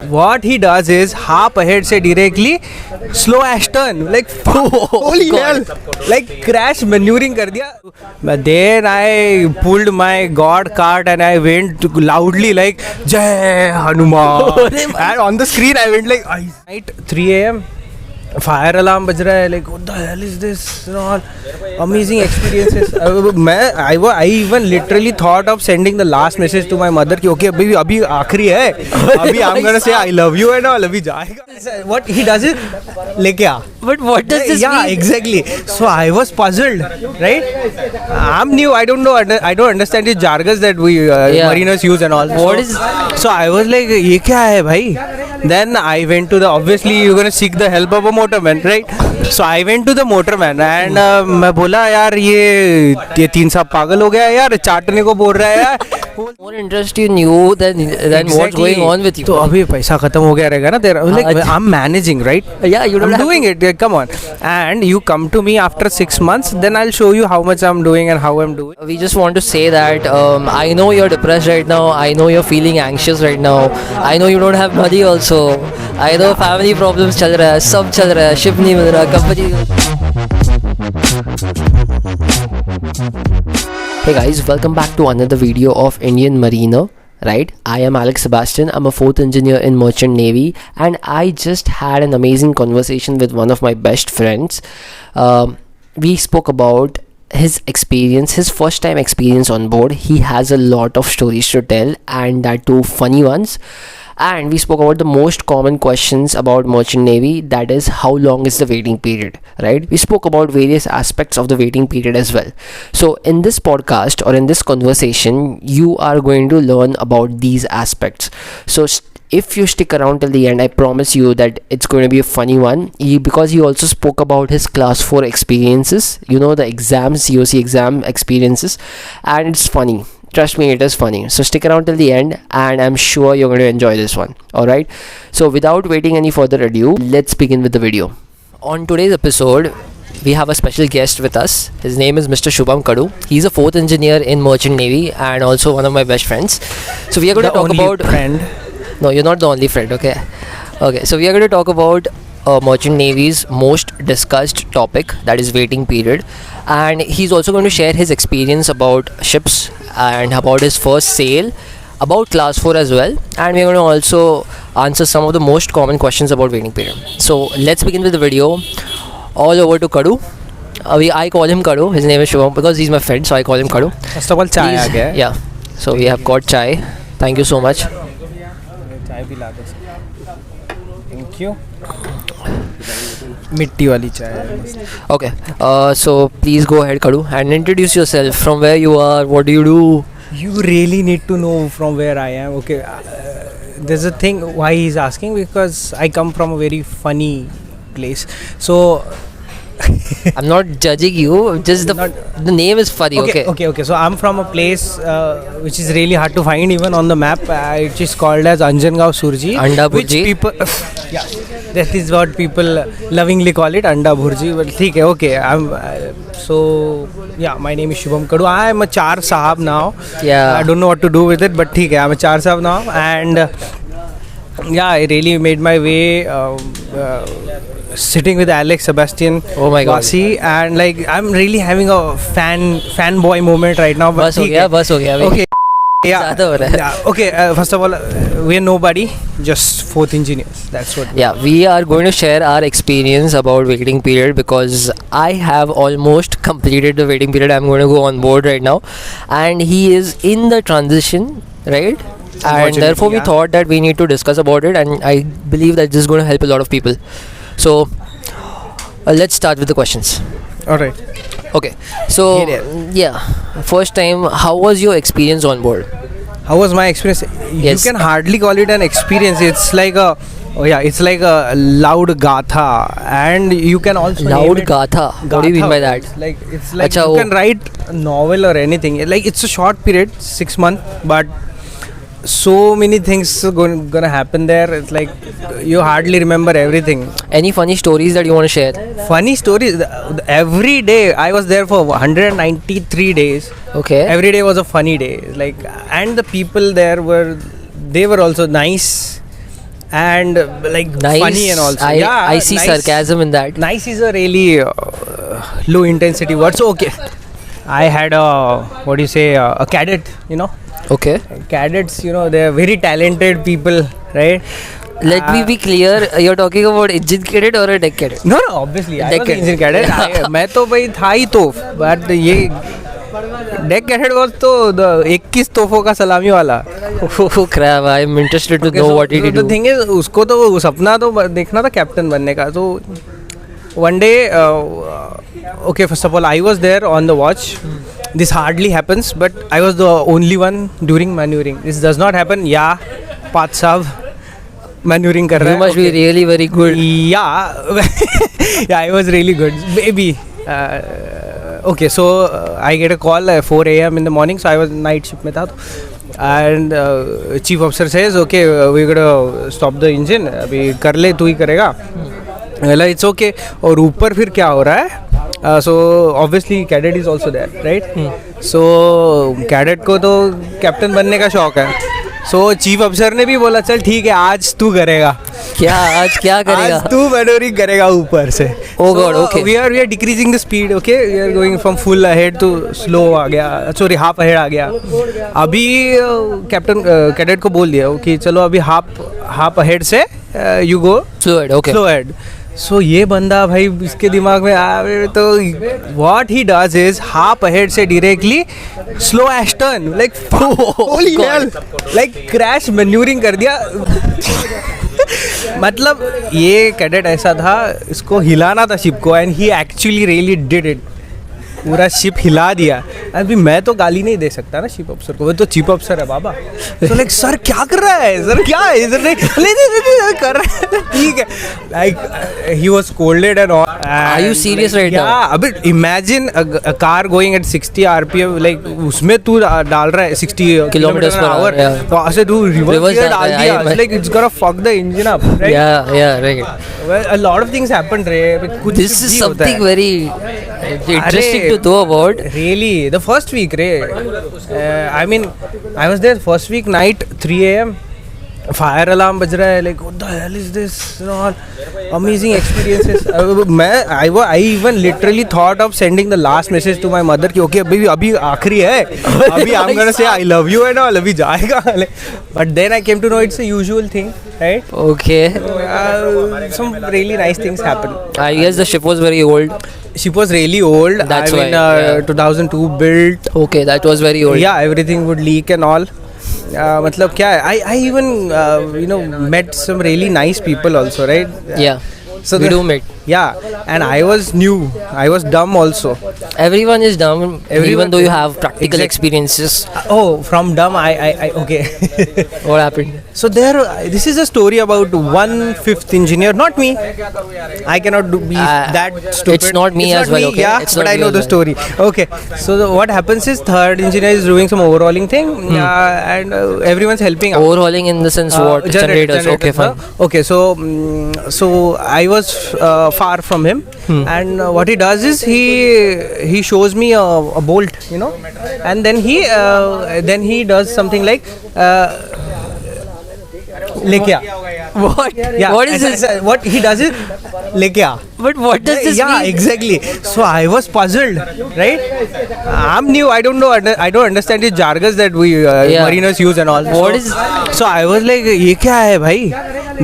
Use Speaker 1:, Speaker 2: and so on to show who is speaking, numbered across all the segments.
Speaker 1: what he does is hop ahead से directly slow ash turn, like holy hell, like crash maneuvering कर दिया. But then I pulled my god cart and I went loudly like Jai Hanuman, and on the screen I went like night 3 a.m. Fire alarm बज रहा है, like what the hell is this, you know, amazing experiences. I even literally thought of sending the last message to my mother कि okay अभी आखिरी है, अभी I'm gonna say I love you and all, अभी जाएगा. What he does is लेके आ.
Speaker 2: But what does this mean?
Speaker 1: Yeah, exactly. So I was puzzled, right? I'm new, I don't know, I don't understand the jargons that we mariners use and all.
Speaker 2: What is?
Speaker 1: So I was like ये क्या है भाई? Then I went to the, obviously you're gonna seek the help of a motorman, right? So I went to the motorman and मैं बोला यार ये तीन साहब पागल हो गया यार, चाटने को बोल रहा है यार.
Speaker 2: More interest in you than exactly. What's going on with you.
Speaker 1: तो अभी पैसा खत्म हो गया रहेगा ना तेरा. Like I'm managing, right?
Speaker 2: Yeah, I'm
Speaker 1: doing it. Come on. And you come to me after 6 months, then I'll show you how much I'm doing and how I'm doing.
Speaker 2: We just want to say that I know you're depressed right now. I know you're feeling anxious right now. I know you don't have money also. I know family problems चल रहा है, सब चल रहा है, ship नहीं मिल रहा, company. Hey guys, welcome back to another video of Indian Mariner. Right, I am Alex Sebastian. I'm a 4th engineer in Merchant Navy, and I just had an amazing conversation with one of my best friends. We spoke about his experience, his first time experience on board. He has a lot of stories to tell, and that too funny ones. And we spoke about the most common questions about Merchant Navy, that is how long is the waiting period, right? We spoke about various aspects of the waiting period as well. So in this podcast or in this conversation, you are going to learn about these aspects. So if you stick around till the end, I promise you that it's going to be a funny one, because he also spoke about his class 4 experiences, you know, the exams, COC exam experiences, and it's funny. Trust me, it is funny. So stick around till the end and I'm sure you're going to enjoy this one. Alright, so without waiting any further ado, let's begin with the video. On today's episode, we have a special guest with us. His name is Mr. Shubham Kadu. He's a 4th engineer in Merchant Navy and also one of my best friends. So we are going to talk about...
Speaker 1: friend.
Speaker 2: No, you're not the only friend, okay? Okay, so we are going to talk about Merchant Navy's most discussed topic, that is waiting period, and he's also going to share his experience about ships and about his first sail, about class 4 as well, and we're going to also answer some of the most common questions about waiting period. So let's begin with the video. All over to Kadu. I call him Kadu, his name is Shubham because he's my friend, so I call him Kadu.
Speaker 1: First of all, chai aa gaya.
Speaker 2: Yeah, so we have got chai. Thank you so much.
Speaker 1: Chai pila do. Thank you. मिट्टी वाली चाय.
Speaker 2: Okay, so please go ahead, Kadu, and introduce yourself. From where you are, what do you do?
Speaker 1: You really need to know from where I am. Okay, there's a thing why he's asking, because I come from a very funny place. So
Speaker 2: I'm not judging you, just the name is funny. Okay.
Speaker 1: So I'm from a place which is really hard to find even on the map. It is called as Anjangaon Surji.
Speaker 2: Anda
Speaker 1: which
Speaker 2: Bhurji.
Speaker 1: People yeah, that is what people lovingly call it, Anda Bhurji. Well, theek hai, okay. So yeah, my name is Shubham Kadu. I am a char sahab now.
Speaker 2: Yeah.
Speaker 1: I don't know what to do with it, but theek hai, I'm a char sahab now, and yeah, I really made my way sitting with Alex Sebastian.
Speaker 2: Oh my God.
Speaker 1: And like I'm really having a fanboy moment right now.
Speaker 2: बस हो गया.
Speaker 1: Okay. Yeah. Okay. First of all, we're nobody, just 4th engineers. That's what.
Speaker 2: Yeah, we are going to share our experience about waiting period because I have almost completed the waiting period. I'm going to go on board right now, and he is in the transition, right? And therefore we thought that we need to discuss about it, and I believe that this is going to help a lot of people. So let's start with the questions.
Speaker 1: Alright.
Speaker 2: Okay, so yeah, first time, how was your experience on board?
Speaker 1: How was my experience?
Speaker 2: Yes.
Speaker 1: You can hardly call it an experience. It's like a loud gatha, and you can also
Speaker 2: loud gatha. What do you mean by that?
Speaker 1: It's like you can write a novel or anything. Like it's a short period, 6 months, but so many things gonna happen there. It's like you hardly remember everything.
Speaker 2: Any funny stories that you want to share?
Speaker 1: Funny stories. Every day I was there for 193 days.
Speaker 2: Okay.
Speaker 1: Every day was a funny day. Like, and the people there were also nice. and like
Speaker 2: Nice.
Speaker 1: funny and also.
Speaker 2: I see
Speaker 1: nice.
Speaker 2: sarcasm in that.
Speaker 1: Nice is a really low intensity word. So okay, I had a cadet.
Speaker 2: Okay.
Speaker 1: Cadets, they're very talented people, right?
Speaker 2: Let me be clear. You're talking about engine cadet or a deck cadet?
Speaker 1: No, obviously I
Speaker 2: Deck
Speaker 1: was an engine cadet. मैं तो भाई था ही तो, but ये deck cadet was तो the 21 तोपों का सलामी वाला.
Speaker 2: Oh crap! I'm interested to know what did he
Speaker 1: The
Speaker 2: do.
Speaker 1: thing is, उसको तो सपना तो देखना था कैप्टन बनने का. तो one day, okay, first of all, I was there on the watch. This hardly happens, but I was the only one during maneuvering. This does not happen. Yeah, Path Saab maneuvering कर रहा है.
Speaker 2: You must be really very good.
Speaker 1: Yeah, yeah, I was really good. Maybe. Okay, so I get a call at 4 a.m. in the morning. So I was night shift में था. And chief officer says, okay, we're gonna stop the engine. अभी कर ले, तू ही करेगा. Well, it's okay. और ऊपर फिर क्या हो रहा है? So obviously cadet is also there, right? So cadet को तो कैप्टन बनने का शौक है. So चीफ अफसर ने भी बोला चल ठीक है आज तू करेगा.
Speaker 2: क्या आज क्या करेगा?
Speaker 1: आज तू मैनोरिंग करेगा ऊपर से.
Speaker 2: Oh God, okay.
Speaker 1: We are decreasing the speed, okay? We are going from full ahead to slow आ गया. Sorry, half ahead आ गया. अभी कैप्टन कैडेट को बोल दिया कि चलो अभी half ahead से you go
Speaker 2: slow ahead, okay.
Speaker 1: slow ahead. So ये बंदा भाई इसके दिमाग में आया तो what he does is half ahead से directly slow turn like holy hell like crash maneuvering कर दिया. मतलब ये कैडेट ऐसा था, इसको हिलाना था शिप को and he actually really did it. पूरा शिप हिला दिया. अभी मैं तो गाली नहीं दे सकता ना शिप अफसर को, वो तो चीफ अफसर है बाबा. तो लाइक सर क्या कर रहा है, सर क्या है इधर नहीं कर रहा है. ठीक है, like he was scolded and all.
Speaker 2: Are you serious right now?
Speaker 1: अबे imagine a car going at 60 rpm, like उसमें तू डाल रहा है 60 किलोमीटर पर आवर. तो ऐसे तू रिवर्स गियर डाल दिया, like it's gonna fuck the engine up, right?
Speaker 2: Yeah, right.
Speaker 1: Well, a lot of things happened, रे.
Speaker 2: This is something very interesting to know about.
Speaker 1: Really, the first week, रे. I mean, I was there first week night 3 a.m. Fire alarm बज रहा है, like what the hell is this? Amazing experiences. I even literally thought of sending the last message to my mother कि okay अभी आखिरी है, अभी I'm gonna say I love you and all, अभी जाएगा. But then I came to know it's a usual thing, right?
Speaker 2: Okay.
Speaker 1: Some really nice things happen.
Speaker 2: I guess the ship was very old.
Speaker 1: Ship was really old.
Speaker 2: That's
Speaker 1: I mean,
Speaker 2: why.
Speaker 1: 2002 built.
Speaker 2: Okay, that was very old.
Speaker 1: Yeah, everything would leak and all. मतलब क्या है? I even met some really nice people also, right?
Speaker 2: Yeah. So we do meet.
Speaker 1: Yeah, and I was new. I was dumb also.
Speaker 2: Everyone is dumb, even though you have practical experiences.
Speaker 1: Oh, from dumb, I okay.
Speaker 2: What happened?
Speaker 1: So this is a story about 1/5 engineer, not me. I cannot be that stupid.
Speaker 2: It's not me as well, okay?
Speaker 1: Yeah,
Speaker 2: it's
Speaker 1: but
Speaker 2: not
Speaker 1: I know the story. Okay, so what happens is third engineer is doing some overhauling thing, and everyone's helping out.
Speaker 2: Overhauling in the sense what? Generators. Okay, fine.
Speaker 1: Okay, so I was far from him, and what he does is he shows me a bolt, and then he does something like लेके आ.
Speaker 2: What?
Speaker 1: Yeah,
Speaker 2: What is this?
Speaker 1: What he does is लेके आ.
Speaker 2: But what does this
Speaker 1: Yeah,
Speaker 2: mean?
Speaker 1: exactly. So I was puzzled, right? I'm new. I don't know. I don't understand the jargons that we mariners use and all.
Speaker 2: What is?
Speaker 1: So I was like, ये क्या है भाई?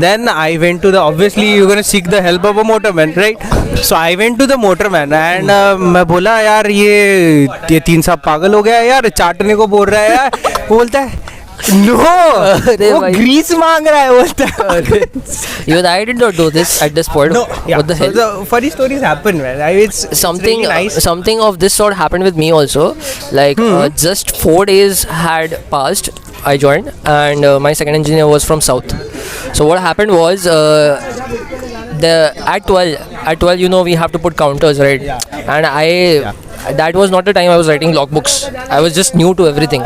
Speaker 1: Then I went to obviously you're gonna seek the help of a motorman, right? So I went to the motorman and मैं बोला यार ये 3 साहब पागल हो गया यार, चाटने को बोल रहा है यार. वो बोलता है No, वो ग्रीस मांग रहा है बोलता है.
Speaker 2: Even I did not do this at this point.
Speaker 1: No, yeah.
Speaker 2: What the hell?
Speaker 1: So the funny stories happen, man. It's
Speaker 2: Something
Speaker 1: really nice.
Speaker 2: something of this sort happened with me also. Like just 4 days had passed. I joined, and my second engineer was from South. So what happened was at 12 we have to put counters, right? Yeah. And that was not the time I was writing logbooks. I was just new to everything.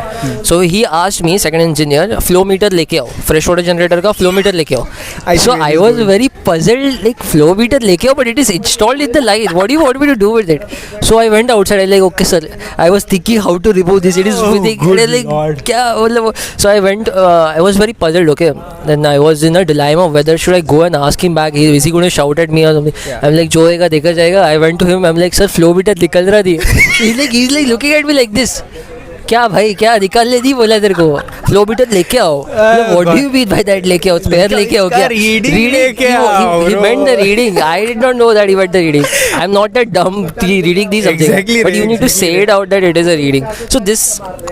Speaker 2: So he asked me, second engineer, flow meter लेके आओ, fresh water generator का flow meter लेके आओ. So I was very puzzled, like flow meter leke आओ, but it is installed in the line. What do you want me to do with it? So I went outside. I like, okay sir. I was thinking how to remove this. It is like, kya मतलब. So I went. I was very puzzled. Okay. Then I was in a dilemma whether should I go and ask him back. Is he going to shout at me or something? Yeah. I'm like, जो होएगा देखा जाएगा. I went to him. I'm like, sir, flow meter निकल रहा थी. He's like looking at me like this. क्या भाई क्या निकालने दी बोला तेरे को फ्लो मीटर लेके आओ what do you mean by that लेके आओ स्पेयर लेके आओ क्या रीडिंग लेके आओ he meant the reading I did not know that he meant the reading I am not that dumb reading the something but you need to say it out that it is a reading so this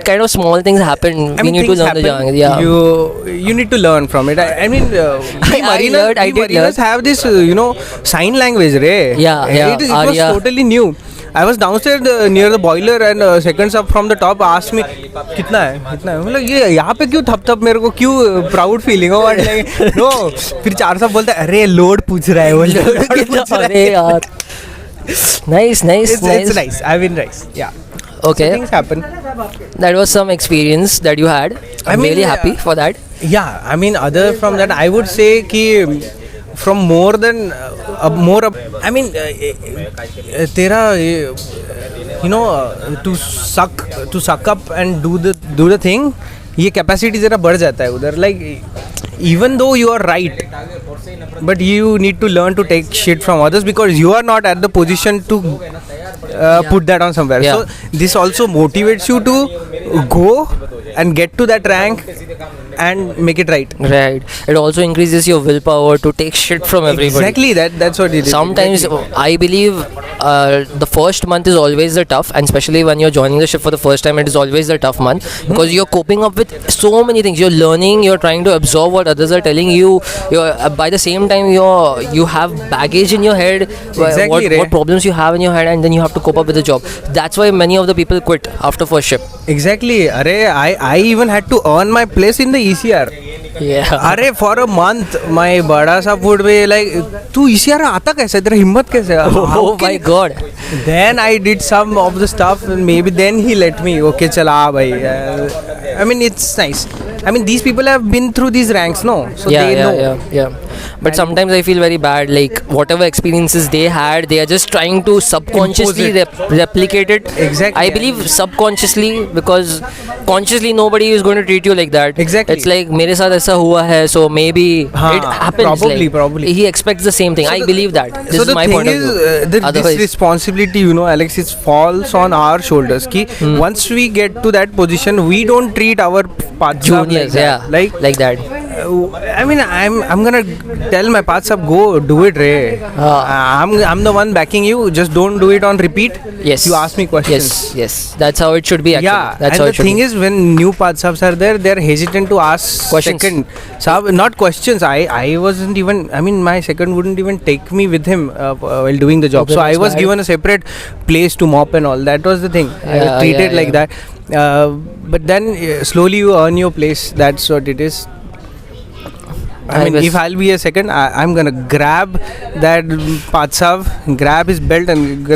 Speaker 2: kind of small things happen we need to learn the jargon yeah
Speaker 1: you need to learn from it. I mean mariners have this sign language it was totally new. I was downstairs near the boiler and second sub from the top asked me कितना है मतलब ये यहाँ पे क्यों थप मेरे को क्यों प्राउड फीलिंग हो नो फिर 4 सब बोलता है अरे लोड पूछ रहा है वो लोड
Speaker 2: अरे यार nice
Speaker 1: it's nice I've been nice yeah
Speaker 2: okay
Speaker 1: so things happen.
Speaker 2: That was some experience that you had. I'm really happy for that.
Speaker 1: Yeah, I mean other from that I would say कि from more than I mean तेरा to suck up and do the thing ये capacity तेरा बढ़ जाता है उधर like even though you are right but you need to learn to take shit from others because you are not at the position to put that on somewhere. So this also motivates you to go and get to that rank and make it right.
Speaker 2: It also increases your willpower to take shit from everybody.
Speaker 1: Exactly, that's what it is.
Speaker 2: Sometimes I believe the first month is always the tough, and especially when you're joining the ship for the first time, it is always the tough month because you're coping up with so many things. You're learning, you're trying to absorb what others are telling you. By the same time, you have baggage in your head.
Speaker 1: Exactly,
Speaker 2: what problems you have in your head, and then you have to cope up with the job. That's why many of the people quit after first ship.
Speaker 1: Exactly. I even had to earn my place in the ECR.
Speaker 2: Yeah.
Speaker 1: For a month my bada sab would be like तू ECR आता कैसे तेरा हिम्मत कैसे
Speaker 2: oh my god.
Speaker 1: Then I did some of the stuff and maybe then he let me okay चला भाई. I mean it's nice. I mean these people have been through these ranks no so they know.
Speaker 2: But sometimes I feel very bad like whatever experiences they had they are just trying to subconsciously replicate it.
Speaker 1: Exactly.
Speaker 2: I believe subconsciously because consciously nobody is going to treat you like that.
Speaker 1: Exactly.
Speaker 2: It's like मेरे साथ ऐसा हुआ है so maybe it happens.
Speaker 1: Probably
Speaker 2: he expects the same thing. So I believe that. This is my point of view.
Speaker 1: This responsibility Alex it falls on our shoulders ki once we get to that position we don't treat our
Speaker 2: juniors like that.
Speaker 1: I mean I'm gonna tell my path sab go do it re. I'm the one backing you, just don't do it on repeat.
Speaker 2: Yes,
Speaker 1: you ask me questions.
Speaker 2: Yes that's how it should be actually. That's
Speaker 1: and the thing is when new path subs are there they're hesitant to ask
Speaker 2: questions.
Speaker 1: Second sub not questions. I wasn't even I mean my second wouldn't even take me with him while doing the job, so I was given a separate place to mop and all. That was the thing. I was treated like that but then slowly you earn your place. That's what it is. I mean, if I'll be a second, I'm gonna grab that Patsav, grab his belt and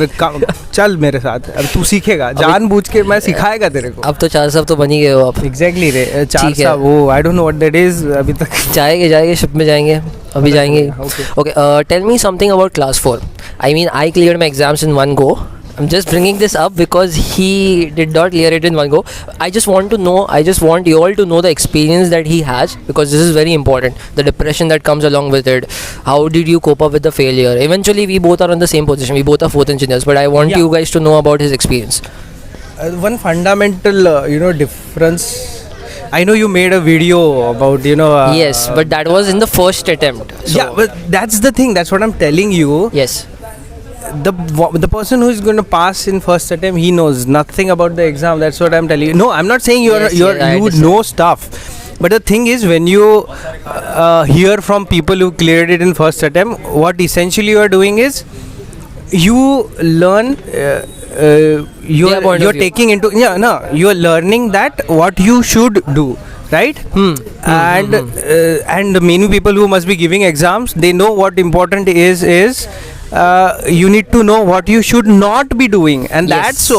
Speaker 1: चल मेरे साथ. अब तू सीखेगा जानबूझ के मैं सिखाएगा तेरे को.
Speaker 2: अब तो 4 साल तो बन ही गए हो आप.
Speaker 1: Exactly रे 4 साल वो I don't know what that is अभी तक.
Speaker 2: जाएंगे शिप में जाएंगे अभी जाएंगे. Okay. Tell me something about class 4. I mean I cleared my exams in one go. I'm just bringing this up because he did not clear it in one go. I just want you all to know the experience that he has because this is very important. The depression that comes along with it. How did you cope up with the failure? Eventually, we both are on the same position. We both are 4th engineers. But I want you guys to know about his experience.
Speaker 1: One fundamental, difference. I know you made a video about,
Speaker 2: yes, but that was in the first attempt. So
Speaker 1: yeah, but that's the thing. That's what I'm telling you.
Speaker 2: Yes.
Speaker 1: The person who is going to pass in first attempt, he knows nothing about the exam. That's what I'm telling you. No, I'm not saying you would know stuff. But the thing is, when you hear from people who cleared it in first attempt, what essentially you are doing is you learn. You're taking into you're learning that what you should do. Right? And many people who must be giving exams, they know what important is you need to know what you should not be doing, and that's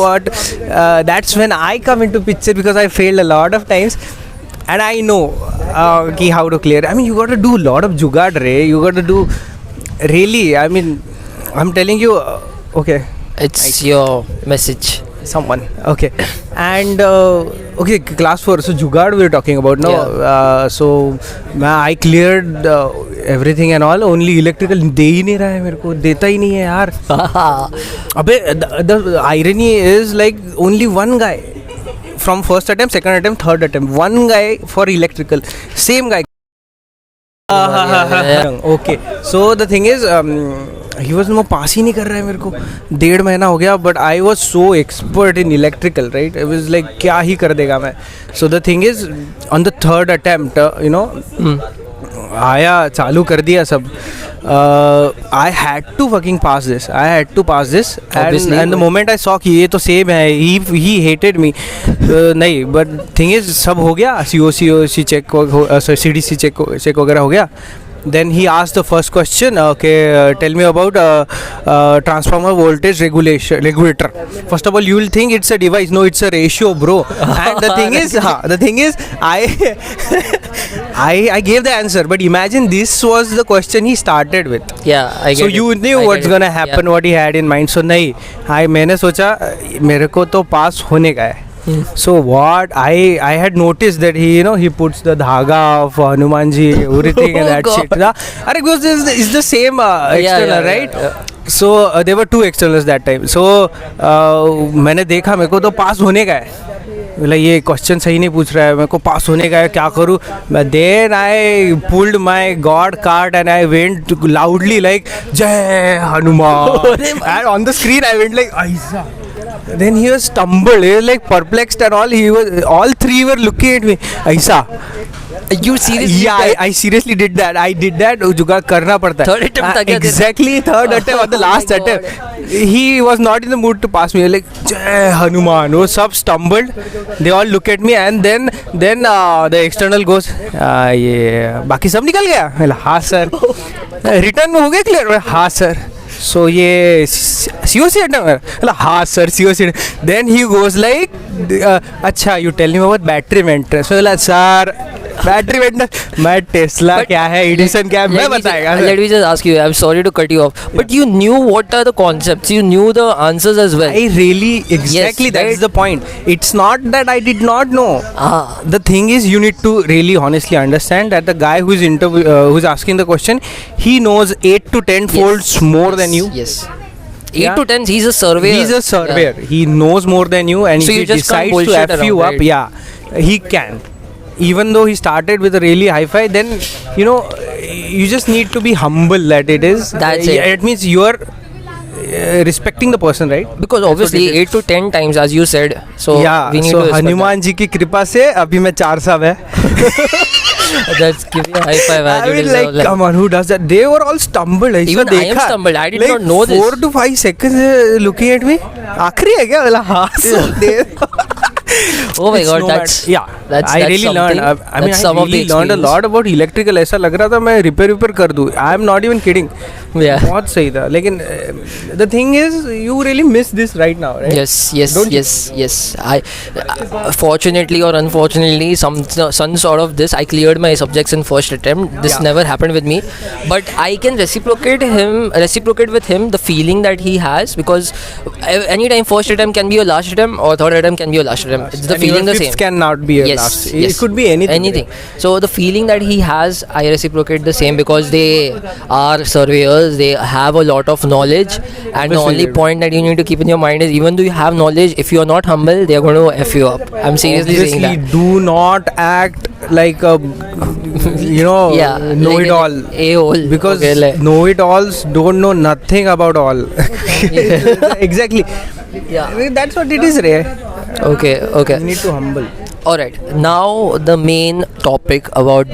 Speaker 1: when I come into picture because I failed a lot of times. and I know ki how to clear. I mean, you got to do a lot of jugaad, Ray. You got to do really. I mean, I'm telling you. Okay.
Speaker 2: It's your message.
Speaker 1: Someone. Okay. And okay, class 4. So jugaad we were talking about, no?
Speaker 2: Yeah.
Speaker 1: So I cleared everything and all. Only electrical दे ही नहीं रहा है मेरे को, देता ही नहीं है यार. अबे the irony is like only one guy from first attempt, second attempt, third attempt. One guy for electrical. Same guy. Okay. So the thing is, he was no pass ही नहीं कर रहा है मेरे को. 1.5 महीना हो गया, but I was so expert in electrical, right? It was like क्या ही कर देगा मैं. So the thing is, on the third attempt, you know, आया, चालू कर दिया सब. I had to fucking pass this. I had to pass this. And the moment I saw कि ये तो same है, he hated me. नहीं, but thing is सब हो गया. COC check, CDC check वगैरह हो गया. Then he asked the first question. Okay, tell me about transformer voltage regulator. First of all, you will think it's a device. No, it's a ratio, bro. And the thing is, I gave the answer. But imagine this was the question he started with.
Speaker 2: Yeah, I get
Speaker 1: so
Speaker 2: it.
Speaker 1: you knew what's gonna happen, what he had in mind. So नहीं, मैंने सोचा मेरे को तो पास होने का है. So what I had noticed that he puts the dhaga of Hanumanji, everything and that shit. Because it's the same external, right? Yeah. So there were 2 externals that time. So मैंने देखा मेरे को तो पास होने का है. बोला ये क्वेश्चन सही नहीं पूछ रहा है, मेरे को पास होने का है, क्या करूँ मैं. Then I pulled my God card and I went loudly like Jai Hanuman. And on the screen I went like Aisa. Then he was stumbled, he was like perplexed and all 3 were looking at me. Aisa.
Speaker 2: You seriously?
Speaker 1: Yeah, I seriously did that. I did that. जुगाड़ करना पड़ता है.
Speaker 2: Third attempt
Speaker 1: exactly, third attempt or the last attempt. He was not in the mood to pass me. Like Jai Hanuman. वो सब stumbled. They all look at me and then the external goes ये बाकी सब निकल गया. मैं हाँ sir. Return में हो गया clear? हाँ सर. So ये COC attempt? हाँ sir, COC. Then he goes like, अच्छा you tell me about battery maintenance. So sir, battery maintenance. मैं Tesla क्या है, Edison क्या है, मैं बताएगा.
Speaker 2: Let me just ask you. I'm sorry to cut you off, but you knew what are the concepts. You knew the answers as well.
Speaker 1: I really exactly
Speaker 2: yes,
Speaker 1: that is the point. It's not that I did not know. The thing is, you need to really honestly understand that the guy who's asking the question, he knows 8 to 10 folds more than you.
Speaker 2: Yes. 8 to 10, he's a surveyor.
Speaker 1: He's a surveyor. Yeah. He knows more than you, and
Speaker 2: so
Speaker 1: if
Speaker 2: he
Speaker 1: decides to F you up, yeah, he can. Even though he started with a really hi-fi, then you just need to be humble that it is.
Speaker 2: That's it.
Speaker 1: It means you are respecting the person, right?
Speaker 2: Because obviously 8 to 10 times, as you said. So
Speaker 1: yeah.
Speaker 2: We need
Speaker 1: so
Speaker 2: to
Speaker 1: Hanuman ji की कृपा से अभी मैं 4 साल है.
Speaker 2: That's giving a high five.
Speaker 1: I mean, like, come on, who does that? They were all stumbled.
Speaker 2: Even I am stumbled. I did like not know
Speaker 1: 4 to 5 seconds looking at me. आखिरी है क्या? बोला हाँ sir.
Speaker 2: Oh my God, that's
Speaker 1: I really learned. I mean, I really learned a lot about electrical. ऐसा लग रहा था मैं रिपेयर कर दूँ. I am not even kidding.
Speaker 2: Yeah.
Speaker 1: बहुत सही था. लेकिन the thing is, you really miss this right now, right?
Speaker 2: Yes. I fortunately or unfortunately, some sort of this, I cleared my subjects in first attempt. This never happened with me, but I can reciprocate with him the feeling that he has, because anytime first attempt can be your last attempt or third attempt can be your last attempt. It's the feeling the same.
Speaker 1: Cannot be a last. It could be anything.
Speaker 2: So the feeling that he has, I reciprocate the same, because they are surveyors. They have a lot of knowledge, and the only point that you need to keep in your mind is, even though you have knowledge, if you are not humble, they are going to F you up. I'm seriously saying that.
Speaker 1: Do not act like a know-it-all.
Speaker 2: A-hole.
Speaker 1: Because know-it-alls don't know nothing about all. Exactly. Yeah. That's what it is, Ray.
Speaker 2: Okay.
Speaker 1: You need to humble.
Speaker 2: Alright, now the main topic about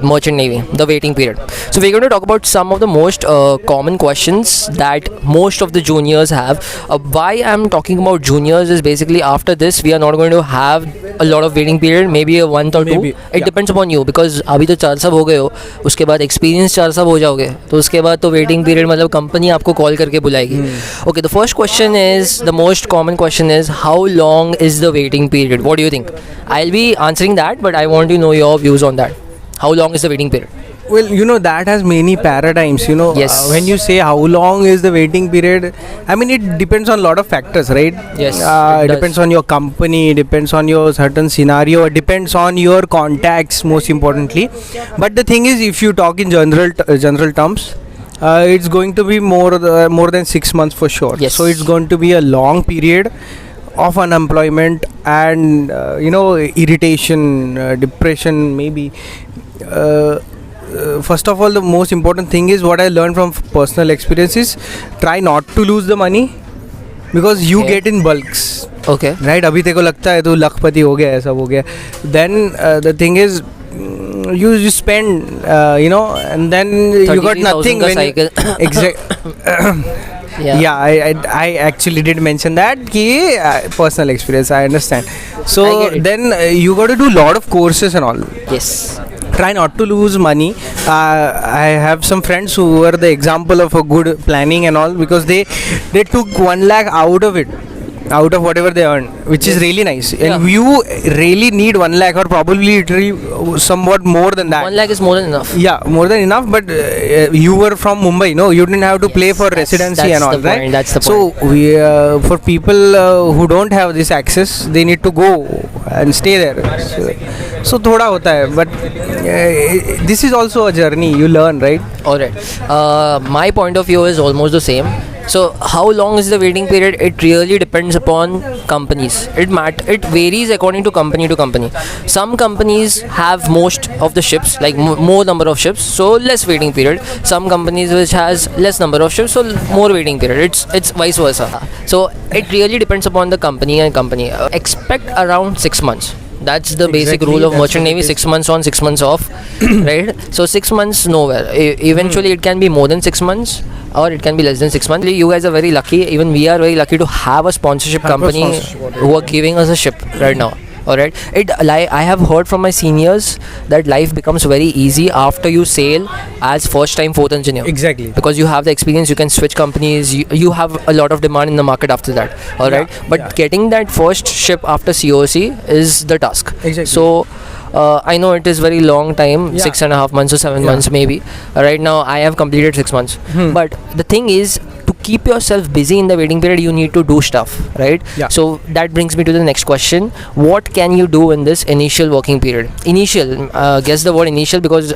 Speaker 2: merchant navy, the waiting period. So we're going to talk about some of the most common questions that most of the juniors have. Why I'm talking about juniors is basically after this we are not going to have a lot of waiting period, maybe a month or two. It depends upon you, because अभी तो 4 साल हो गए हो, उसके बाद experience 4 साल हो जाओगे, तो उसके बाद तो waiting period मतलब company आपको call करके बुलाएगी. Okay, the first question is, the most common question is, how long is the waiting period? What do you think? I'll be answering that, but I want to know your views on that. How long is the waiting period?
Speaker 1: Well, that has many paradigms.
Speaker 2: Yes.
Speaker 1: When you say how long is the waiting period, I mean, it depends on a lot of factors, right?
Speaker 2: Yes,
Speaker 1: It
Speaker 2: it does.
Speaker 1: depends on your company, depends on your certain scenario, it depends on your contacts, most importantly. But the thing is, if you talk in general terms, it's going to be more than 6 months for sure.
Speaker 2: Yes.
Speaker 1: So it's going to be a long period of unemployment and irritation, depression, maybe. First of all, the most important thing is what I learned from personal experiences: try not to lose the money because you
Speaker 2: Okay.
Speaker 1: get in bulks.
Speaker 2: Okay.
Speaker 1: Right? अभी तेरे को लगता है तू लखपति हो गया, ऐसा हो गया. Then the thing is, you spend, and then you got
Speaker 2: 33,000
Speaker 1: nothing
Speaker 2: का
Speaker 1: when
Speaker 2: cycle.
Speaker 1: exact.
Speaker 2: Yeah.
Speaker 1: Yeah, I actually did mention that ki personal experience. I understand. So
Speaker 2: I get it.
Speaker 1: then you got to do lot of courses and all.
Speaker 2: Yes.
Speaker 1: Try not to lose money. I have some friends who were the example of a good planning and all, because they took 1 lakh out of it, out of whatever they earn, which is
Speaker 2: Yes.
Speaker 1: really nice.
Speaker 2: Yeah.
Speaker 1: And you really need 1 lakh or probably literally somewhat more than that.
Speaker 2: 1 lakh is more than enough.
Speaker 1: Yeah, more than enough. But you were from Mumbai, no? You didn't have to play
Speaker 2: Yes,
Speaker 1: for
Speaker 2: that's-
Speaker 1: residency
Speaker 2: that's
Speaker 1: and all,
Speaker 2: the
Speaker 1: right?
Speaker 2: point, that's the
Speaker 1: So we, for people who don't have this access, they need to go and stay there. So thoda hota hai, but this is also a journey. You learn, right?
Speaker 2: Alright. My point of view is almost the same. So how long is the waiting period? It really depends upon companies. It varies according to company to company. Some companies have most of the ships, like more number of ships, so less waiting period. Some companies which has less number of ships, so more waiting period. It's vice versa. So it really depends upon the company and company. Expect around 6 months. That's the basic
Speaker 1: Exactly,
Speaker 2: rule of
Speaker 1: that's
Speaker 2: merchant
Speaker 1: what it
Speaker 2: navy:
Speaker 1: is.
Speaker 2: 6 months on, 6 months off, right? So 6 months nowhere. Eventually, it can be more than 6 months, or it can be less than 6 months. You guys are very lucky. Even we are very lucky to have a sponsorship
Speaker 1: Have a
Speaker 2: company
Speaker 1: sponsorship.
Speaker 2: who are giving us a ship right now. All right. I have heard from my seniors that life becomes very easy after you sail as first time fourth engineer.
Speaker 1: Exactly.
Speaker 2: Because you have the experience, you can switch companies, you have a lot of demand in the market after that. All right. But
Speaker 1: yeah.
Speaker 2: getting that first ship after COC is the task.
Speaker 1: Exactly.
Speaker 2: So I know it is very long time,
Speaker 1: Yeah.
Speaker 2: 6.5 months or 7
Speaker 1: Yeah.
Speaker 2: months maybe. Right now I have completed 6 months. But the thing is, to keep yourself busy in the waiting period, you need to do stuff, right?
Speaker 1: Yeah.
Speaker 2: So that brings me to the next question: what can you do in this initial working period? Initial, guess the word initial, because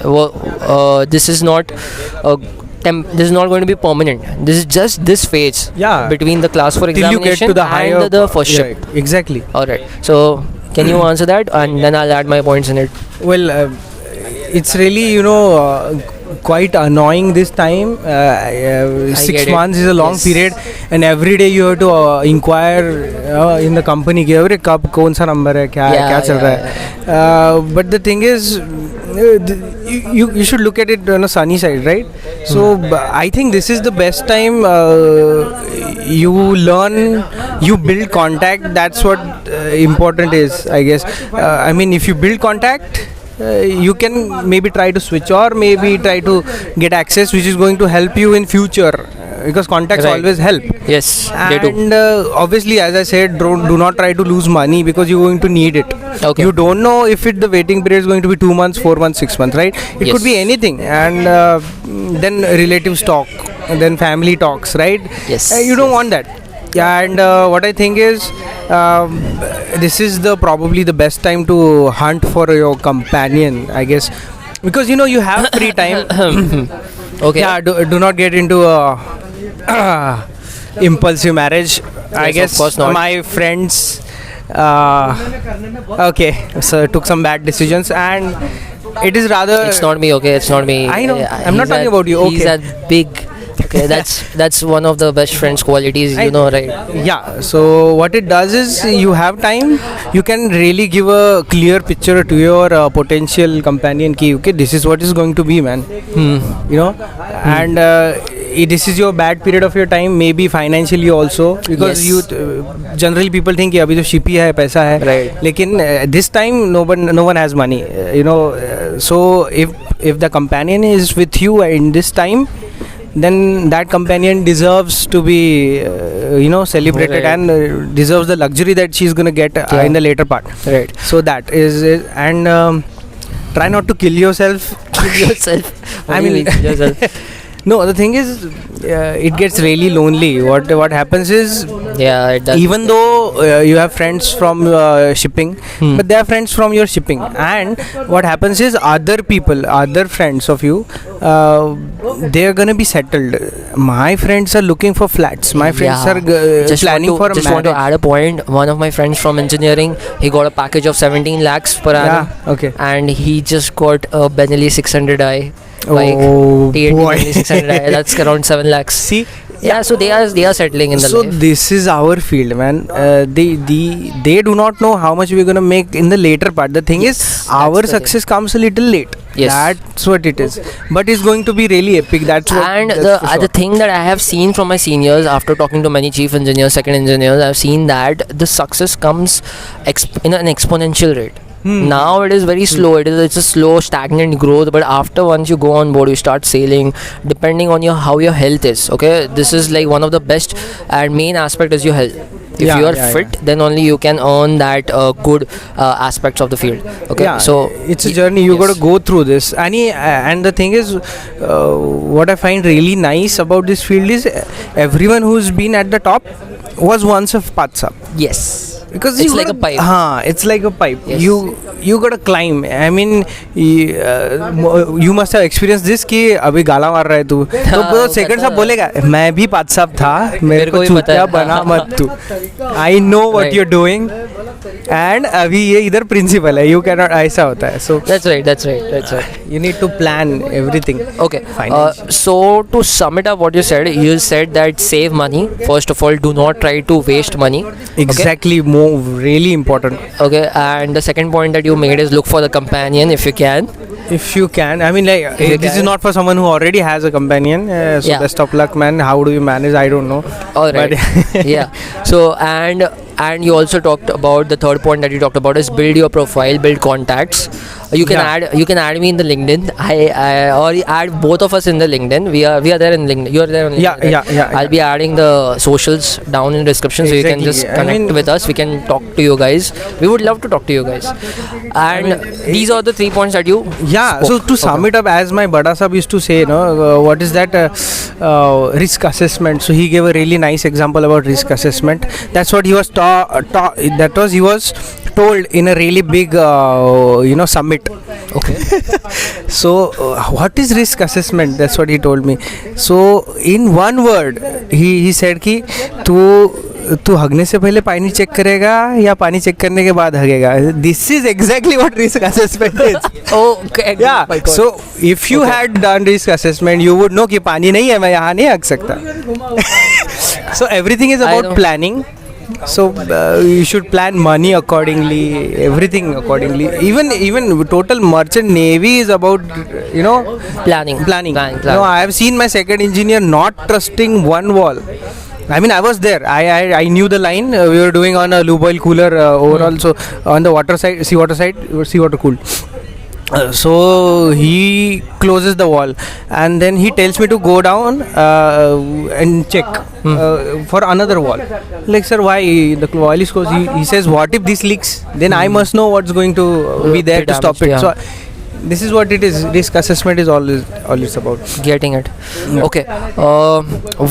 Speaker 2: this is not this is not going to be permanent. This is just this phase between the class 4
Speaker 1: Till you
Speaker 2: examination
Speaker 1: get to the higher
Speaker 2: and the first ship.
Speaker 1: Exactly.
Speaker 2: All right. So can you answer that, and then I'll add my points in it.
Speaker 1: Well, it's really quite annoying this time. 6
Speaker 2: get it.
Speaker 1: months is a long
Speaker 2: Yes.
Speaker 1: period, and every day you have to inquire in the company कि अरे कब कौन सा number है, क्या चल रहा है. But the thing is, you should look at it on a sunny side, right? So I think this is the best time. You learn, you build contact. That's what important is, I guess. I mean, if you build contact, you can maybe try to switch or maybe try to get access, which is going to help you in future, because contacts
Speaker 2: Right.
Speaker 1: always help.
Speaker 2: Yes, they do.
Speaker 1: And obviously, as I said, do not try to lose money, because you're going to need it.
Speaker 2: Okay.
Speaker 1: You don't know if the waiting period is going to be 2 months, 4 months, 6 months, right? It could be
Speaker 2: Yes.
Speaker 1: anything. And then relatives talk, and then family talks, right?
Speaker 2: Yes,
Speaker 1: You don't
Speaker 2: yes.
Speaker 1: want that. Yeah, and what I think is, this is probably the best time to hunt for your companion, I guess, because you have free time.
Speaker 2: Okay.
Speaker 1: Yeah, do not get into a impulsive marriage. I
Speaker 2: Yes,
Speaker 1: guess
Speaker 2: of course not.
Speaker 1: my friends, so took some bad decisions, and it is rather.
Speaker 2: It's not me, okay? It's not me.
Speaker 1: I know. I'm not
Speaker 2: He's
Speaker 1: talking about you,
Speaker 2: He's
Speaker 1: okay.
Speaker 2: a big. Okay, that's one of the best friends qualities, right?
Speaker 1: Yeah, so what it does is, you have time, you can really give a clear picture to your potential companion ki, okay, this is what is going to be, man. And this is your bad period of your time, maybe financially also, because
Speaker 2: Yes.
Speaker 1: generally people think कि अभी तो ship ही है, पैसा है,
Speaker 2: Right.
Speaker 1: लेकिन this time no one has money, so if the companion is with you in this time, then that companion deserves to be celebrated,
Speaker 2: Right.
Speaker 1: and deserves the luxury that she's going to get in the later part.
Speaker 2: Right.
Speaker 1: So that is and try not to kill yourself.
Speaker 2: Kill yourself.
Speaker 1: I mean,
Speaker 2: kill yourself.
Speaker 1: no, the thing is, it gets really lonely. What happens is,
Speaker 2: Yeah, it does.
Speaker 1: even though you have friends from shipping, but they are friends from your shipping, and what happens is, other friends of you, they are gonna be settled. My friends are looking for flats. My friends
Speaker 2: Yeah.
Speaker 1: are
Speaker 2: Just
Speaker 1: planning
Speaker 2: want to,
Speaker 1: for a
Speaker 2: just want to
Speaker 1: marriage.
Speaker 2: add a point. One of my friends from engineering, he got a package of 17 lakhs per annum,
Speaker 1: Yeah. Okay.
Speaker 2: and he just got a Benelli 600i. Like
Speaker 1: Oh
Speaker 2: TNT
Speaker 1: boy.
Speaker 2: Benelli 600i. That's around 7 lakhs.
Speaker 1: See.
Speaker 2: Yeah, so they are settling in the
Speaker 1: So
Speaker 2: life.
Speaker 1: this is our field, man. They do not know how much we're gonna make in the later part. The thing is,
Speaker 2: Yes,
Speaker 1: our
Speaker 2: that's the
Speaker 1: success comes a little late.
Speaker 2: Yes.
Speaker 1: That's what it is. But it's going to be really epic. That's what.
Speaker 2: And
Speaker 1: that's for
Speaker 2: the
Speaker 1: sure.
Speaker 2: thing that I have seen from my seniors after talking to many chief engineers, second engineers, I've seen that the success comes in an exponential rate. Now it is very slow. It's a slow, stagnant growth. But after once you go on board, you start sailing. Depending on how your health is. Okay, this is like one of the best and main aspect is your health. If you are fit, then only you can earn that good aspects of the field. Okay,
Speaker 1: Yeah,
Speaker 2: so
Speaker 1: it's a journey. You got to go through this. And the thing is, what I find really nice about this field is everyone who's been at the top was once a path up.
Speaker 2: yes.
Speaker 1: Because
Speaker 2: It's
Speaker 1: you
Speaker 2: like a
Speaker 1: gotta-
Speaker 2: pipe.
Speaker 1: it's like a pipe.
Speaker 2: Yes.
Speaker 1: You gotta climb. I mean, you must have experienced this कि अभी गाला मार रहा है तू तो
Speaker 2: हाँ,
Speaker 1: second
Speaker 2: पता
Speaker 1: साहब
Speaker 2: है।
Speaker 1: बोलेगा मैं भी पाँच साहब था मेरे को
Speaker 2: भी पता
Speaker 1: चूतिया
Speaker 2: है।
Speaker 1: बना मत तू I know what
Speaker 2: Right.
Speaker 1: You are doing and अभी ये इधर प्रिंसिपल है यू कैन नॉट ऐसा होता है सो
Speaker 2: That's right.
Speaker 1: you need to plan everything.
Speaker 2: Okay.
Speaker 1: Financial.
Speaker 2: So to sum it up, what you said that save money. First of all, do not try to waste money.
Speaker 1: Exactly, more really important.
Speaker 2: Okay. And the second point that you made is look for the companion if you can.
Speaker 1: If you can, I mean, like
Speaker 2: you
Speaker 1: this is
Speaker 2: can.
Speaker 1: not for someone who already has a companion. So
Speaker 2: Yeah.
Speaker 1: best of luck, man. How do you manage? I don't know.
Speaker 2: All right.
Speaker 1: But
Speaker 2: Yeah. So and you also talked about the third point that you talked about is build your profile, build contacts. You can add me in the LinkedIn. Or add both of us in the LinkedIn. We are there in LinkedIn. You are there on LinkedIn.
Speaker 1: Yeah.
Speaker 2: I'll be adding the socials down in the description so you can
Speaker 1: Exactly.
Speaker 2: just
Speaker 1: I
Speaker 2: connect
Speaker 1: mean-
Speaker 2: with us. We can talk to you guys. We would love to talk to you guys. And these are the 3 points that you
Speaker 1: Yeah, so to sum it up, as my Bada Sahab used to say, what is that risk assessment? So he gave a really nice example about risk assessment. That's what he was he was told in a really big summit.
Speaker 2: Okay.
Speaker 1: So what is risk assessment? That's what he told me. So in one word, he said कि तू हगने से पहले पानी check करेगा या पानी check करने के बाद हगेगा. This is exactly what risk assessment is.
Speaker 2: Okay.
Speaker 1: Yeah.
Speaker 2: My God.
Speaker 1: So if you had done risk assessment, you would know कि पानी नहीं है मैं यहाँ नहीं हग सकता. So everything is
Speaker 2: I
Speaker 1: about
Speaker 2: know.
Speaker 1: planning. So you should plan money accordingly, everything accordingly. Even total merchant navy is about
Speaker 2: Planning.
Speaker 1: No, I have seen my second engineer not trusting one wall. I mean, I was there. I knew the line. We were doing on a lube oil cooler overall. So on the seawater cooled. So he closes the wall and then he tells me to go down and check for another wall. Like, sir, why the wall is closed? He says, what if this leaks? Then I must know what's going to be there to stop it.
Speaker 2: Yeah.
Speaker 1: So this is what it is. Risk assessment is all it's about.
Speaker 2: Getting it. Okay.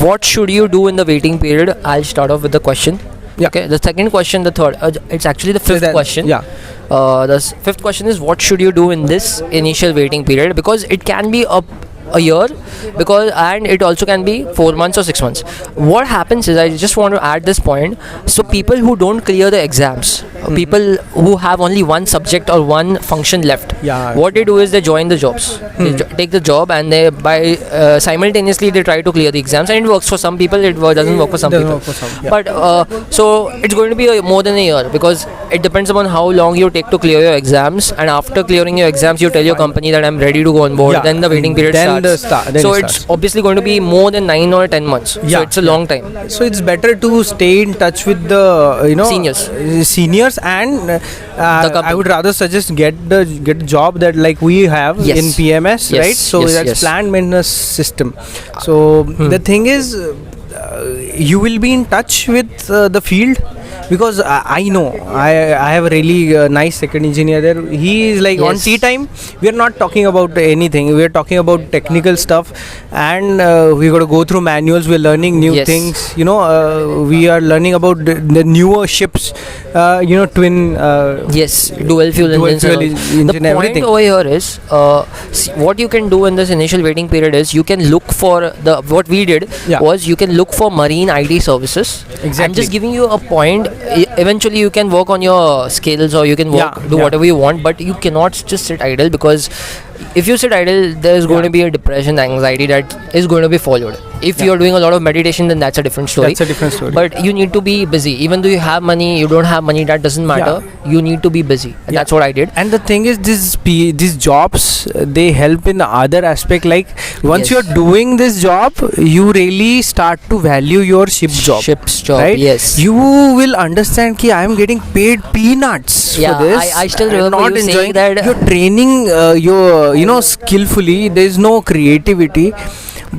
Speaker 2: What should you do in the waiting period? I'll start off with the question.
Speaker 1: Yeah.
Speaker 2: Okay. The second question, the third. It's actually the fifth question.
Speaker 1: Yeah.
Speaker 2: The fifth question is what should you do in this initial waiting period, because it can be a year, and it also can be 4 months or 6 months. What happens is, I just want to add this point. So people who don't clear the exams, people who have only one subject or one function left, what they do is they join the jobs. They take the job and they simultaneously they try to clear the exams, and it works for some people, it doesn't work for some people. But so it's going to be more than a year, because it depends upon how long you take to clear your exams, and after clearing your exams you tell your company that I'm ready to go on board. Then the waiting period starts. So it's obviously going to be more than 9 or 10 months. So it's a long time.
Speaker 1: So it's better to stay in touch with the
Speaker 2: Seniors.
Speaker 1: business, and
Speaker 2: company.
Speaker 1: I would rather suggest get the job that like we have
Speaker 2: Yes.
Speaker 1: in PMS,
Speaker 2: Yes,
Speaker 1: right? So
Speaker 2: yes,
Speaker 1: that's
Speaker 2: yes.
Speaker 1: planned maintenance system. So the thing is, you will be in touch with the field, because I know I have a really nice second engineer there. He is like on
Speaker 2: Yes.
Speaker 1: tea time. We are not talking about anything. We are talking about technical stuff, and we got to go through manuals. We're learning new
Speaker 2: Yes.
Speaker 1: things. We are learning about the newer ships. Twin.
Speaker 2: Yes, dual fuel
Speaker 1: Dual
Speaker 2: engines.
Speaker 1: fuel
Speaker 2: and all.
Speaker 1: engine,
Speaker 2: The point
Speaker 1: everything.
Speaker 2: over here is, see, what you can do in this initial waiting period is you can look for what we did
Speaker 1: Yeah.
Speaker 2: was you can look for marine ID services.
Speaker 1: Exactly.
Speaker 2: I'm just giving you a point. Eventually, you can work on your skills, or you can work, do
Speaker 1: yeah.
Speaker 2: whatever you want, but you cannot just sit idle, because if you sit idle, there's going to be a depression, anxiety that is going to be followed. If you're doing a lot of meditation, then that's a different story.
Speaker 1: That's a different story.
Speaker 2: But you need to be busy. Even though you have money, you don't have money, that doesn't matter. You need to be busy. And that's what I did.
Speaker 1: And the thing is, these jobs, they help in the other aspect. Like once
Speaker 2: Yes.
Speaker 1: you're doing this job, you really start to value your
Speaker 2: Ship's job,
Speaker 1: right?
Speaker 2: yes.
Speaker 1: You will understand that I am getting paid peanuts
Speaker 2: Yeah,
Speaker 1: for this.
Speaker 2: I still
Speaker 1: I'm
Speaker 2: remember
Speaker 1: not
Speaker 2: you saying
Speaker 1: enjoying
Speaker 2: that-
Speaker 1: you're training skillfully. There is no creativity.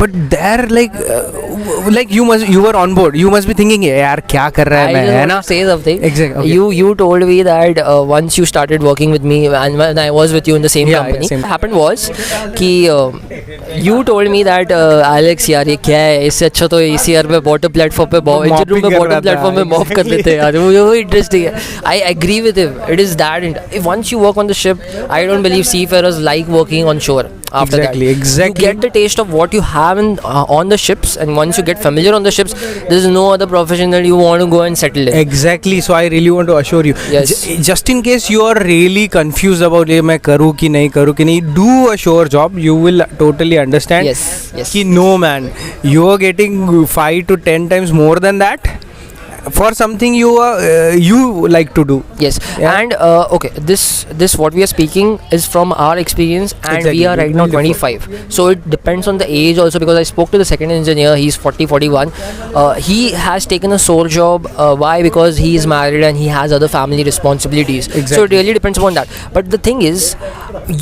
Speaker 1: But there, like you were on board. You must be thinking, यार क्या कर रहा है
Speaker 2: I
Speaker 1: मैं,
Speaker 2: just
Speaker 1: है
Speaker 2: want
Speaker 1: ना?
Speaker 2: to say something.
Speaker 1: Exactly. Okay.
Speaker 2: You told me that once you started working with me, and when I was with you in the same
Speaker 1: Yeah,
Speaker 2: company,
Speaker 1: yeah, same.
Speaker 2: what happened was कि you told me that Alex यार ये क्या है, इससे अच्छा तो ACR पे bottom platform पे engine room पे
Speaker 1: Mopping कर
Speaker 2: bottom
Speaker 1: रहा था,
Speaker 2: platform में mop कर लेते हैं यार, वो interesting है. I agree with him. It is that if once you work on the ship, I don't believe seafarers like working on shore. After
Speaker 1: Exactly.
Speaker 2: that, you get the taste of what you have on the ships, and once you get familiar on the ships, there is no other profession that you want to go and settle in.
Speaker 1: Exactly. So I really want to assure you,
Speaker 2: Yes.
Speaker 1: just in case you are really confused about ये मैं करूँ कि नहीं, do a sure job. You will totally understand.
Speaker 2: Yes, yes.
Speaker 1: कि no man, you are getting 5 to 10 times more than that for something you like to do.
Speaker 2: Yes,
Speaker 1: Yeah.
Speaker 2: and okay, this what we are speaking is from our experience, and
Speaker 1: Exactly.
Speaker 2: we are right now
Speaker 1: We'll differ.
Speaker 2: 25. So it depends on the age also, because I spoke to the second engineer. He's 40, 41. He has taken a sole job. Why? Because he is married and he has other family responsibilities. So it
Speaker 1: Exactly.
Speaker 2: really depends upon that. But the thing is,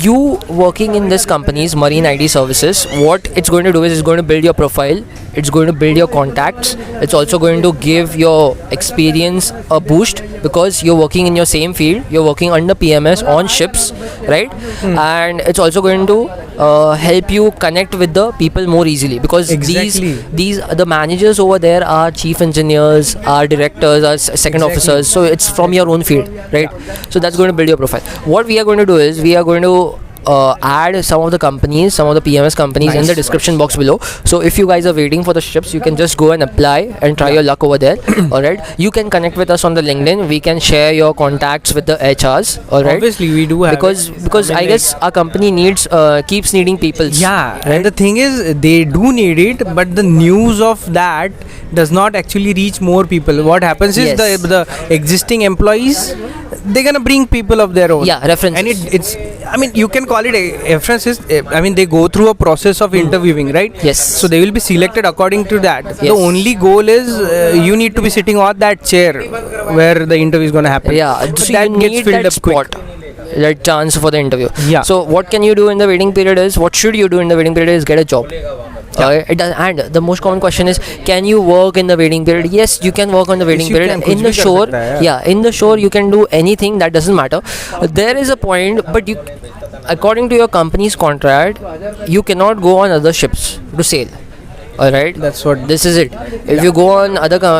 Speaker 2: you working in this company's marine ID services, what it's going to do is it's going to build your profile. It's going to build your contacts. It's also going to give your experience a boost, because you're working in your same field. You're working under PMS on ships, right? And it's also going to help you connect with the people more easily, because
Speaker 1: Exactly.
Speaker 2: these the managers over there are chief engineers, are directors, are second
Speaker 1: Exactly.
Speaker 2: officers. So it's from your own field, right? So that's going to build your profile. What we are going to do is we are going to add some of the companies, some of the PMS companies in the description box below. So if you guys are waiting for the ships, you can just go and apply and try your luck over there. Alright, you can connect with us on the LinkedIn. We can share your contacts with the HRs. Alright,
Speaker 1: Obviously, we do have
Speaker 2: because I guess our company needs keeps needing people.
Speaker 1: Yeah, and the thing is, they do need it, but the news of that does not actually reach more people. What happens is
Speaker 2: Yes.
Speaker 1: the existing employees, they're gonna bring people of their own.
Speaker 2: Yeah, references.
Speaker 1: And it's, I mean, you can call it a references. I mean, they go through a process of interviewing, right?
Speaker 2: Yes.
Speaker 1: So they will be selected according to that. The
Speaker 2: Yes.
Speaker 1: only goal is you need to be sitting on that chair where the interview is gonna happen.
Speaker 2: Yeah,
Speaker 1: But
Speaker 2: so
Speaker 1: that
Speaker 2: you
Speaker 1: gets
Speaker 2: need
Speaker 1: filled
Speaker 2: that
Speaker 1: up quick.
Speaker 2: spot, that chance for the interview.
Speaker 1: Yeah.
Speaker 2: So what can you do in the waiting period is, what should you do in the waiting period is get a job. It does, and the most common question is, can you work in the waiting period? Yes, you can work on the waiting
Speaker 1: you
Speaker 2: period.
Speaker 1: can,
Speaker 2: In
Speaker 1: कुछ
Speaker 2: the
Speaker 1: भी कर
Speaker 2: shore,
Speaker 1: सकता है,
Speaker 2: yeah, in the shore you can do anything, that doesn't matter. There is a point, but you, according to your company's contract, you cannot go on other ships to sail. Alright,
Speaker 1: That's what.
Speaker 2: this is it. If you go on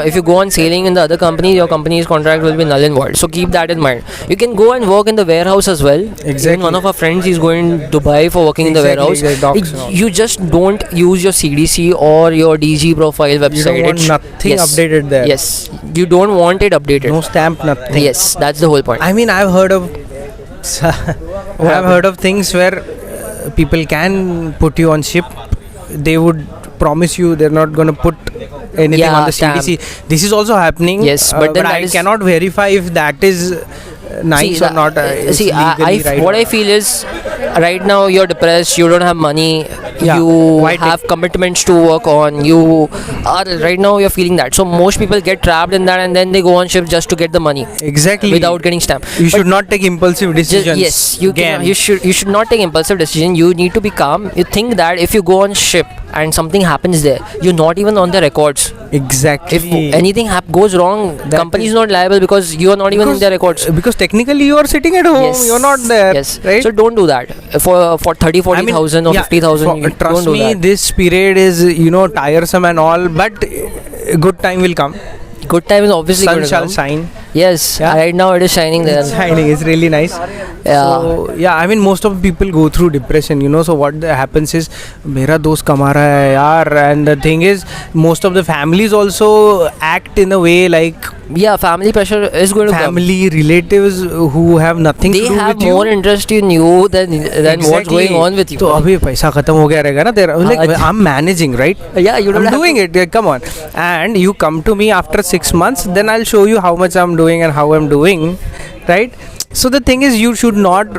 Speaker 2: if you go on sailing in the other company, your company's contract will be null and void. So keep that in mind. You can go and work in the warehouse as well.
Speaker 1: Exactly.
Speaker 2: Even one of our friends is going to Dubai for working in the
Speaker 1: Exactly,
Speaker 2: warehouse.
Speaker 1: exactly, docks and all.
Speaker 2: You just don't use your CDC or your DG profile website.
Speaker 1: You don't want
Speaker 2: It's-
Speaker 1: nothing
Speaker 2: yes,
Speaker 1: updated there.
Speaker 2: Yes, you don't want it updated.
Speaker 1: No stamp, nothing.
Speaker 2: Yes, that's the whole point.
Speaker 1: I mean, I've heard of things where people can put you on ship. They would promise you they're not going to put anything
Speaker 2: Yeah,
Speaker 1: on the
Speaker 2: stamp.
Speaker 1: CDC. This is also happening.
Speaker 2: Yes, but then that
Speaker 1: I
Speaker 2: is-
Speaker 1: cannot verify if that is nice or not.
Speaker 2: See, what I feel is, right now you're depressed, you don't have money,
Speaker 1: Yeah,
Speaker 2: you
Speaker 1: why
Speaker 2: have commitments to work on, you are right now you're feeling that. So most people get trapped in that and then they go on shift just to get the money
Speaker 1: exactly
Speaker 2: without getting stamped.
Speaker 1: you should not take impulsive decisions.
Speaker 2: Yes, you
Speaker 1: Again.
Speaker 2: can, you should not take impulsive decision. You need to be calm. You think that if you go on ship and something happens there, you're not even on the records.
Speaker 1: Exactly.
Speaker 2: If anything goes wrong, company is not liable because you are not even in their records.
Speaker 1: Because technically you are sitting at home,
Speaker 2: Yes.
Speaker 1: you're not there.
Speaker 2: Yes.
Speaker 1: Right?
Speaker 2: So don't do that. For 30, 40,000 or 50,000.
Speaker 1: Trust
Speaker 2: don't do
Speaker 1: me,
Speaker 2: that.
Speaker 1: this period is tiresome and all, but good time will come.
Speaker 2: Good time is obviously
Speaker 1: Sun
Speaker 2: going to
Speaker 1: shall
Speaker 2: come.
Speaker 1: shine.
Speaker 2: Yes.
Speaker 1: Yeah.
Speaker 2: Right now it is shining there.
Speaker 1: It's shining. It's really nice.
Speaker 2: Yeah.
Speaker 1: So yeah, I mean most of the people go through depression. So what happens is, मेरा दोस्त कमा रहा है यार, and the thing is, most of the families also act in a way like
Speaker 2: Yeah, family pressure is going to come.
Speaker 1: family relatives who have nothing
Speaker 2: They
Speaker 1: to do
Speaker 2: have
Speaker 1: with you.
Speaker 2: more interest in you than what's going on with you.
Speaker 1: तो अभी पैसा खत्म हो गया रहेगा ना तेरा. Like I'm managing, right?
Speaker 2: Yeah, you don't
Speaker 1: I'm
Speaker 2: have
Speaker 1: doing it. Come on. And you come to me after 6 months, then I'll show you how much I'm doing and how I'm doing, right? So the thing is, you should not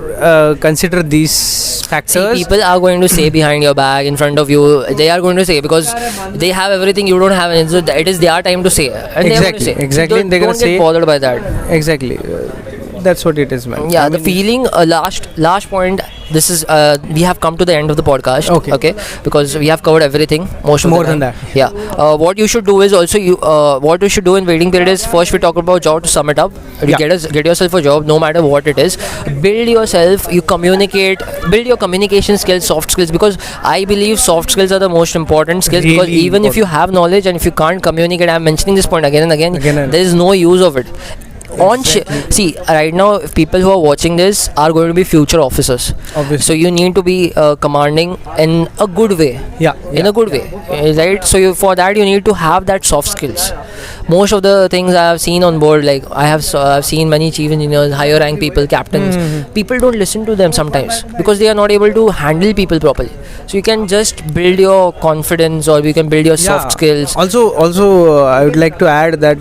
Speaker 1: consider these
Speaker 2: See,
Speaker 1: factors.
Speaker 2: people are going to say behind your back, in front of you. They are going to say because they have everything you don't have, and so it is their time to say. And they are going to say.
Speaker 1: Exactly.
Speaker 2: So
Speaker 1: They're gonna
Speaker 2: don't get
Speaker 1: say-
Speaker 2: bothered by that.
Speaker 1: Exactly. That's what it is, man.
Speaker 2: Yeah, the feeling. Last point. This is we have come to the end of the podcast.
Speaker 1: Okay.
Speaker 2: Because we have covered everything. Most of
Speaker 1: More
Speaker 2: the time.
Speaker 1: than that.
Speaker 2: Yeah. What you should do is also what you should do in waiting period is first we talk about job to sum it up.
Speaker 1: Yeah.
Speaker 2: Get yourself a job, no matter what it is. Build yourself. You communicate. Build your communication skills, soft skills. Because I believe soft skills are the most important skills.
Speaker 1: Really
Speaker 2: because even if you have knowledge and if you can't communicate, I'm mentioning this point again and again. There is no use of it. See, right now if people who are watching this are going to be future officers.
Speaker 1: Obviously.
Speaker 2: So you need to be commanding in a good way. In a good way, right? So for that you need to have that soft skills. Most of the things I have seen on board, like I've seen many chief engineers, higher rank people, captains. People don't listen to them sometimes because they are not able to handle people properly. So you can just build your confidence, or you can build your soft skills.
Speaker 1: Also, I would like to add that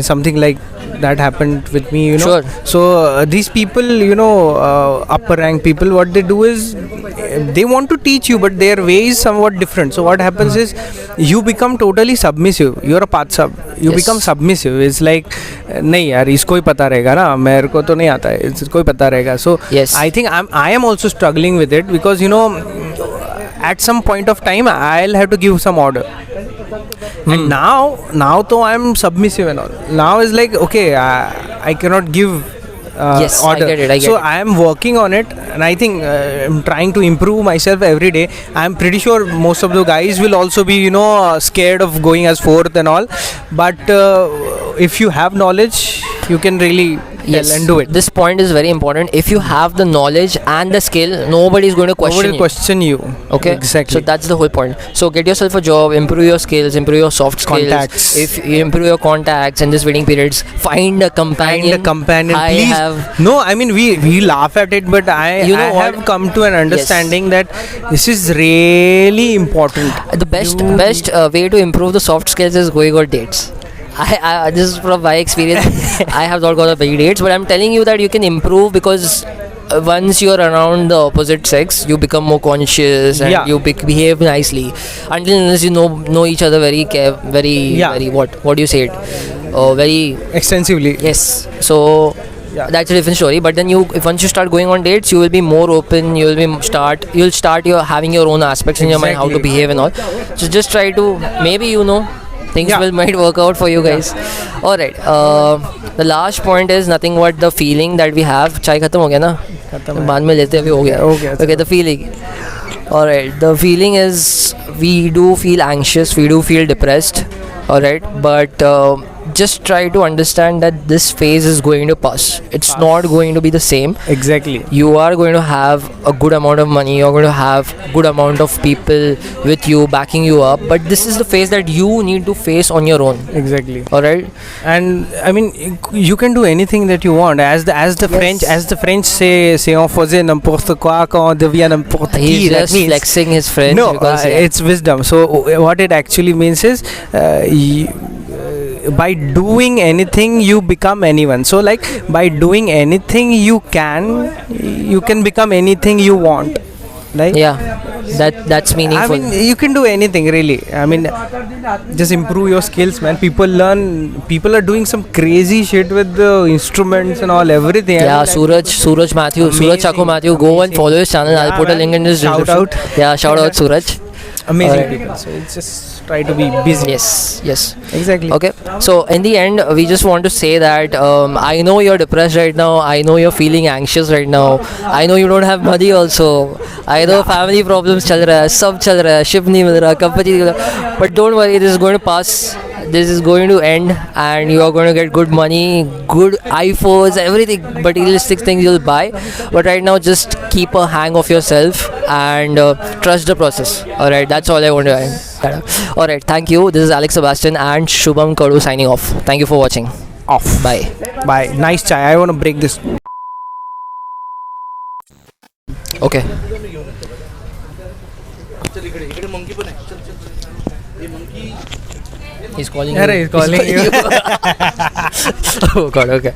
Speaker 1: something like that happened with me.
Speaker 2: Sure.
Speaker 1: So these people, upper rank people, what they do is they want to teach you, but their way is somewhat different. So what happens is you become totally submissive. You're a path sub. You become submissive. It's like नहीं यार इसको ही पता रहेगा ना, मेरे को तो नहीं आता है, इसको ही पता रहेगा. So
Speaker 2: Yes.
Speaker 1: I think I am also struggling with it because at some point of time I'll have to give some order. And now though I'm submissive and all. Now is like okay, I cannot give
Speaker 2: Yes,
Speaker 1: order.
Speaker 2: I get it.
Speaker 1: So I am working on it, and I think I'm trying to improve myself every day. I'm pretty sure most of the guys will also be scared of going as fourth and all. But if you have knowledge, you can really tell and do it.
Speaker 2: This point is very important. If you have the knowledge and the skill, nobody is going to question
Speaker 1: Nobody
Speaker 2: you.
Speaker 1: question you.
Speaker 2: Okay,
Speaker 1: Exactly.
Speaker 2: So that's the whole point. So get yourself a job, improve your skills, improve your soft skills.
Speaker 1: Contacts.
Speaker 2: If you improve your contacts in this waiting periods, find a companion.
Speaker 1: Find a companion,
Speaker 2: I
Speaker 1: please.
Speaker 2: have.
Speaker 1: No, I mean we laugh at it, but I
Speaker 2: what?
Speaker 1: have come to an understanding that this is really important.
Speaker 2: The best way to improve the soft skills is going on dates. I this is from my experience. I have not gone on many dates, but I'm telling you that you can improve because once you're around the opposite sex, you become more conscious and you behave nicely. Until unless you know each other very what do you say it? Very
Speaker 1: Extensively.
Speaker 2: yes. So that's a different story. But then once you start going on dates, you will be more open. You'll start your having your own aspects in your mind, how to behave and all. So just try to maybe things might work out for you guys. Alright, the last point is nothing but the feeling that we have. Chai khatam ho gaya na? बाद में लेते अभी हो गया. Okay, the feeling. Alright, the feeling is we do feel anxious, we do feel depressed. Alright, but just try to understand that this phase is going to pass. It's not going to be the same.
Speaker 1: Exactly.
Speaker 2: You are going to have a good amount of money, you're going to have good amount of people with you backing you up, but this is the phase that you need to face on your own.
Speaker 1: Exactly.
Speaker 2: All right.
Speaker 1: And I mean you can do anything that you want, as the French say on faisait n'importe quoi quand on devient n'importe qui.
Speaker 2: He's
Speaker 1: That
Speaker 2: just
Speaker 1: means
Speaker 2: flexing his French.
Speaker 1: no,
Speaker 2: because,
Speaker 1: it's wisdom. So what it actually means is by doing anything you become anyone. So like by doing anything you can become anything you want. Like,
Speaker 2: that's
Speaker 1: I
Speaker 2: meaningful.
Speaker 1: mean, you can do anything really. I mean, just improve your skills, man. People are doing some crazy shit with the instruments and all, everything.
Speaker 2: Yeah,
Speaker 1: I mean,
Speaker 2: Suraj Matthew,
Speaker 1: Amazing,
Speaker 2: Suraj Chako Matthew. Go and follow his channel. I'll
Speaker 1: Yeah,
Speaker 2: put a
Speaker 1: man.
Speaker 2: link in his
Speaker 1: Shout
Speaker 2: description.
Speaker 1: out.
Speaker 2: Yeah, shout out Suraj.
Speaker 1: amazing
Speaker 2: Alright.
Speaker 1: people. So it's just try to be busy.
Speaker 2: Yes.
Speaker 1: Exactly.
Speaker 2: Okay, so in the end, we just want to say that I know you're depressed right now. I know you're feeling anxious right now. I know you don't have money also. I know family problems चल रहा है, सब चल रहा है, ship नहीं मिल रहा, company नहीं मिल रहा. But don't worry, this is going to pass. This is going to end, and you are going to get good money, good iPhones, everything, materialistic things you'll buy. But right now, just keep a hang of yourself and trust the process. Alright, that's all I want to add. Alright, thank you. This is Alex Sebastian and Shubham Kadu signing off. Thank you for watching.
Speaker 1: Off.
Speaker 2: Bye.
Speaker 1: Bye. Nice chai. I want to break this.
Speaker 2: Okay. He's calling
Speaker 1: He's calling you.
Speaker 2: Oh God, okay.